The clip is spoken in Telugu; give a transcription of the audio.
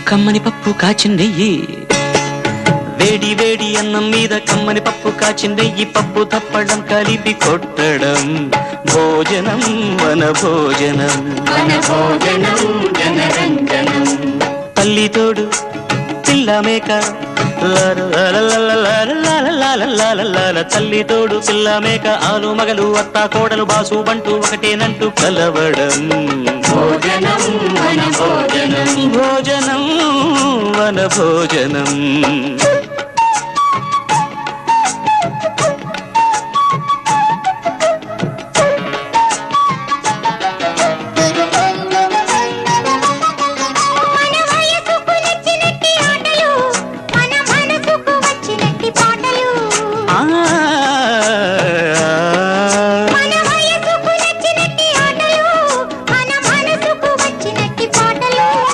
కమ్మని పప్పు కాచిందెయ్యి వేడి వేడి అన్నం మీద కమ్మని పప్పు కాచిందెయ్యి పప్పు తప్పడం కలిపి కొట్టడం భోజనం వన భోజనం తల్లి తోడు పిల్ల మేక తల్లి తోడు పిల్ల మేక ఆలు మగలు అత్త కోడలు బాసు బంటూ ఒకటేనంటూ కలవడం భోజనం వన భోజనం